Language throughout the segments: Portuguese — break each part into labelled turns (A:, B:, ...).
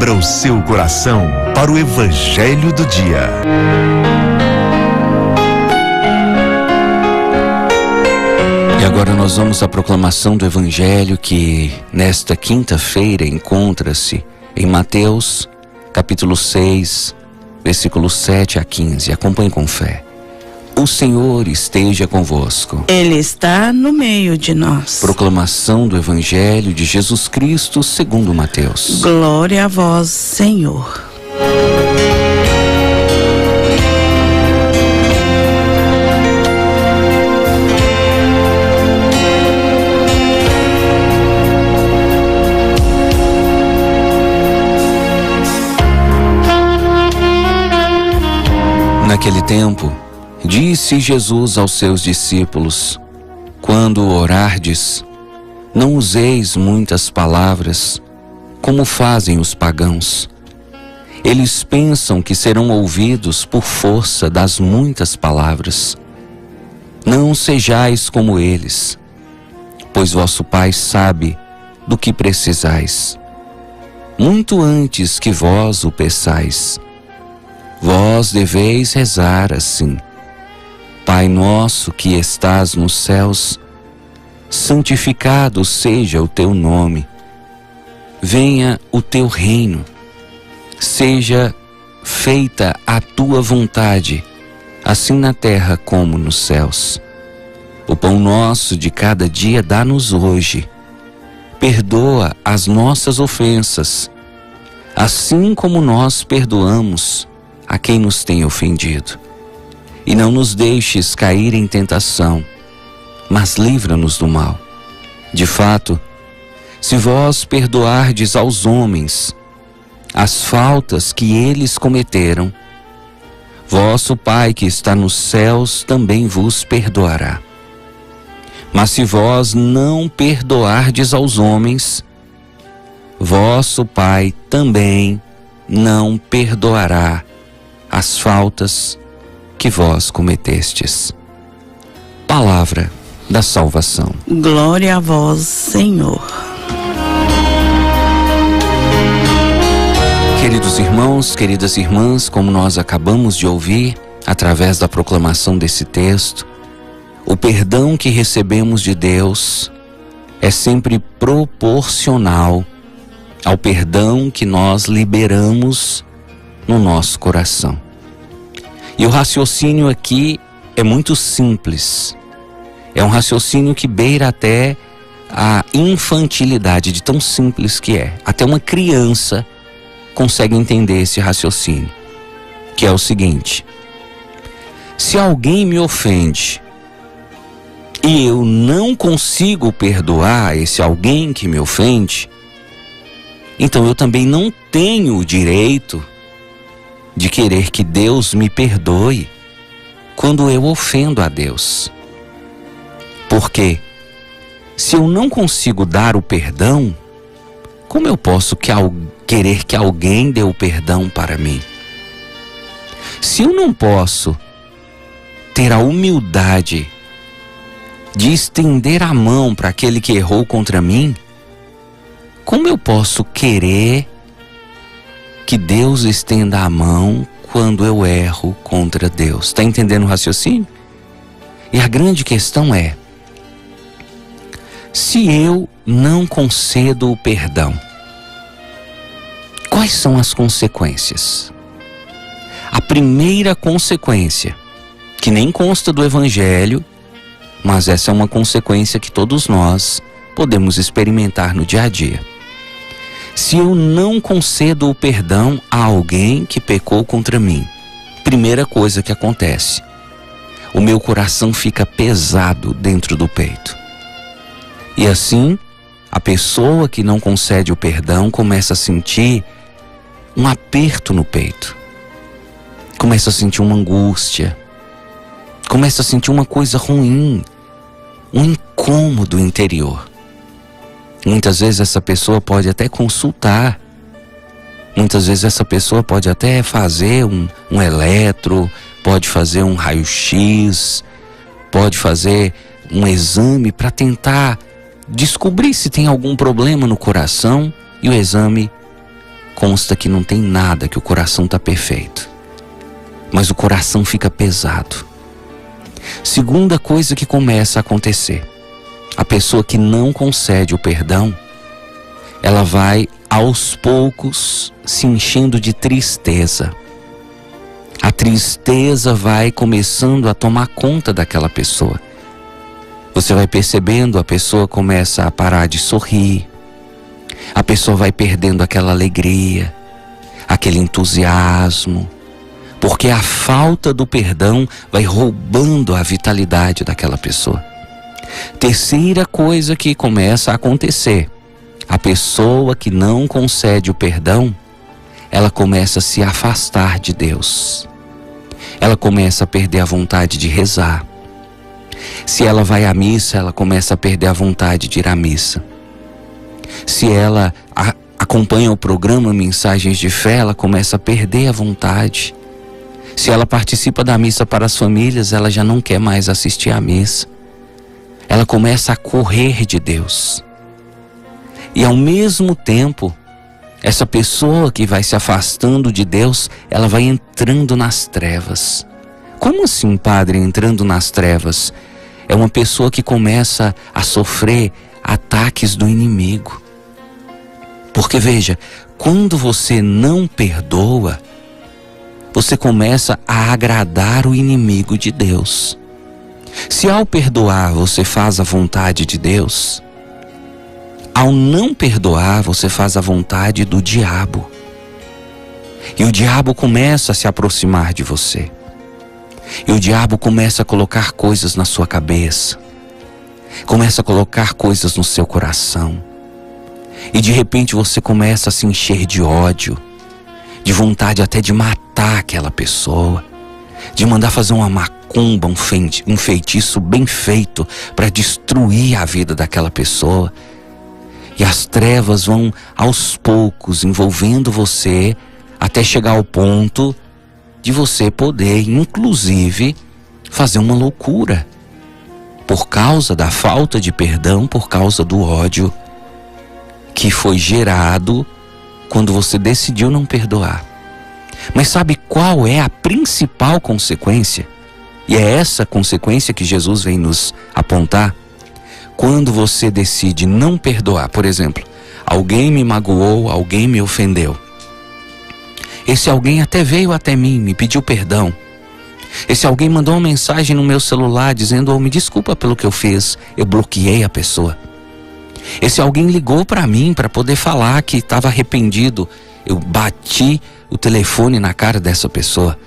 A: Abra o seu coração para o Evangelho do Dia.
B: E agora nós vamos à proclamação do Evangelho que nesta quinta-feira encontra-se em Mateus, capítulo 6, versículos 7 a 15. Acompanhe com fé. O Senhor esteja convosco.
C: Ele está no meio de nós.
B: Proclamação do Evangelho de Jesus Cristo segundo Mateus.
C: Glória a vós, Senhor.
B: Naquele tempo, disse Jesus aos seus discípulos: quando orardes, não useis muitas palavras, como fazem os pagãos. Eles pensam que serão ouvidos por força das muitas palavras. Não sejais como eles, pois vosso Pai sabe do que precisais, muito antes que vós o peçais. Vós deveis rezar assim: Pai nosso que estás nos céus, santificado seja o teu nome. Venha o teu reino. Seja feita a tua vontade, assim na terra como nos céus. O pão nosso de cada dia dá-nos hoje. Perdoa as nossas ofensas, assim como nós perdoamos a quem nos tem ofendido. E não nos deixes cair em tentação, mas livra-nos do mal. De fato, se vós perdoardes aos homens as faltas que eles cometeram, vosso Pai que está nos céus também vos perdoará. Mas se vós não perdoardes aos homens, vosso Pai também não perdoará as faltas que vós cometestes. Palavra da salvação.
C: Glória a vós, Senhor.
B: Queridos irmãos, queridas irmãs, como nós acabamos de ouvir, através da proclamação desse texto, o perdão que recebemos de Deus é sempre proporcional ao perdão que nós liberamos no nosso coração. E o raciocínio aqui é muito simples. É um raciocínio que beira até a infantilidade, de tão simples que é. Até uma criança consegue entender esse raciocínio, que é o seguinte: se alguém me ofende e eu não consigo perdoar esse alguém que me ofende, então eu também não tenho o direito de querer que Deus me perdoe quando eu ofendo a Deus. Porque se eu não consigo dar o perdão, como eu posso querer que alguém dê o perdão para mim? Se eu não posso ter a humildade de estender a mão para aquele que errou contra mim, como eu posso querer que Deus estenda a mão quando eu erro contra Deus? Está entendendo o raciocínio? E a grande questão é: se eu não concedo o perdão, quais são as consequências? A primeira consequência, que nem consta do Evangelho, mas essa é uma consequência que todos nós podemos experimentar no dia a dia. Se eu não concedo o perdão a alguém que pecou contra mim, primeira coisa que acontece: o meu coração fica pesado dentro do peito. E assim, a pessoa que não concede o perdão começa a sentir um aperto no peito, começa a sentir uma angústia, começa a sentir uma coisa ruim, um incômodo interior. Muitas vezes essa pessoa pode até consultar, muitas vezes essa pessoa pode até fazer um eletro, pode fazer um raio-x, pode fazer um exame para tentar descobrir se tem algum problema no coração, e o exame consta que não tem nada, que o coração está perfeito. Mas o coração fica pesado. Segunda coisa que começa a acontecer: a pessoa que não concede o perdão, ela vai aos poucos se enchendo de tristeza. A tristeza vai começando a tomar conta daquela pessoa. Você vai percebendo, a pessoa começa a parar de sorrir, a pessoa vai perdendo aquela alegria, aquele entusiasmo, porque a falta do perdão vai roubando a vitalidade daquela pessoa. Terceira coisa que começa a acontecer: a pessoa que não concede o perdão, ela começa a se afastar de Deus. Ela começa a perder a vontade de rezar. Se ela vai à missa, ela começa a perder a vontade de ir à missa. Se ela acompanha o programa Mensagens de Fé, ela começa a perder a vontade. Se ela participa da missa para as famílias, ela já não quer mais assistir à missa. Ela começa a correr de Deus. E ao mesmo tempo, essa pessoa que vai se afastando de Deus, ela vai entrando nas trevas. Como assim, padre, entrando nas trevas? É uma pessoa que começa a sofrer ataques do inimigo. Porque veja, quando você não perdoa, você começa a agradar o inimigo de Deus. Se ao perdoar você faz a vontade de Deus, ao não perdoar você faz a vontade do diabo. E o diabo começa a se aproximar de você. E o diabo começa a colocar coisas na sua cabeça, começa a colocar coisas no seu coração. E de repente você começa a se encher de ódio, de vontade até de matar aquela pessoa, de mandar fazer uma macumba, um feitiço bem feito para destruir a vida daquela pessoa. E as trevas vão aos poucos envolvendo você até chegar ao ponto de você poder, inclusive, fazer uma loucura por causa da falta de perdão, por causa do ódio que foi gerado quando você decidiu não perdoar. Mas sabe qual é a principal consequência? E é essa consequência que Jesus vem nos apontar. Quando você decide não perdoar, por exemplo, alguém me magoou, alguém me ofendeu. Esse alguém até veio até mim, me pediu perdão. Esse alguém mandou uma mensagem no meu celular dizendo: oh, me desculpa pelo que eu fiz, eu bloqueei a pessoa. Esse alguém ligou para mim para poder falar que estava arrependido, eu bati o telefone na cara dessa pessoa.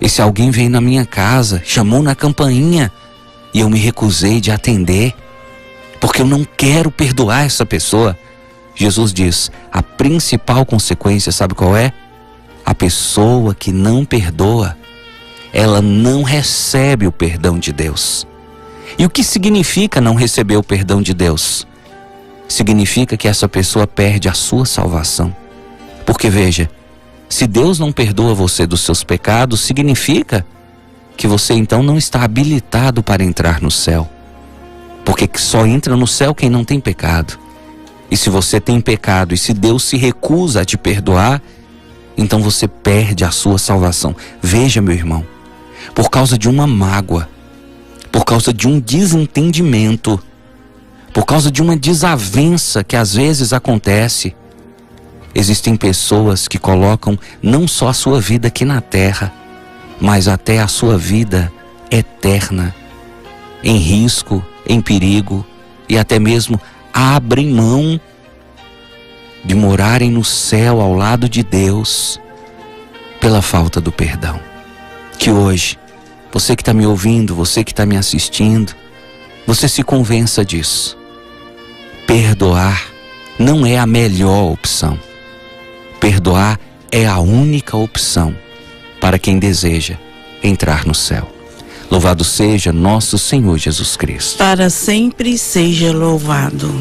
B: Esse alguém veio na minha casa, chamou na campainha e eu me recusei de atender, porque eu não quero perdoar essa pessoa. Jesus diz, a principal consequência, sabe qual é? A pessoa que não perdoa, ela não recebe o perdão de Deus. E o que significa não receber o perdão de Deus? Significa que essa pessoa perde a sua salvação. Porque veja, se Deus não perdoa você dos seus pecados, significa que você então não está habilitado para entrar no céu. Porque só entra no céu quem não tem pecado. E se você tem pecado e se Deus se recusa a te perdoar, então você perde a sua salvação. Veja, meu irmão, por causa de uma mágoa, por causa de um desentendimento, por causa de uma desavença que às vezes acontece, existem pessoas que colocam não só a sua vida aqui na terra, mas até a sua vida eterna em risco, em perigo, e até mesmo abrem mão de morarem no céu ao lado de Deus pela falta do perdão. Que hoje, você que está me ouvindo, você que está me assistindo, você se convença disso. Perdoar não é a melhor opção. Perdoar é a única opção para quem deseja entrar no céu. Louvado seja nosso Senhor Jesus Cristo.
C: Para sempre seja louvado.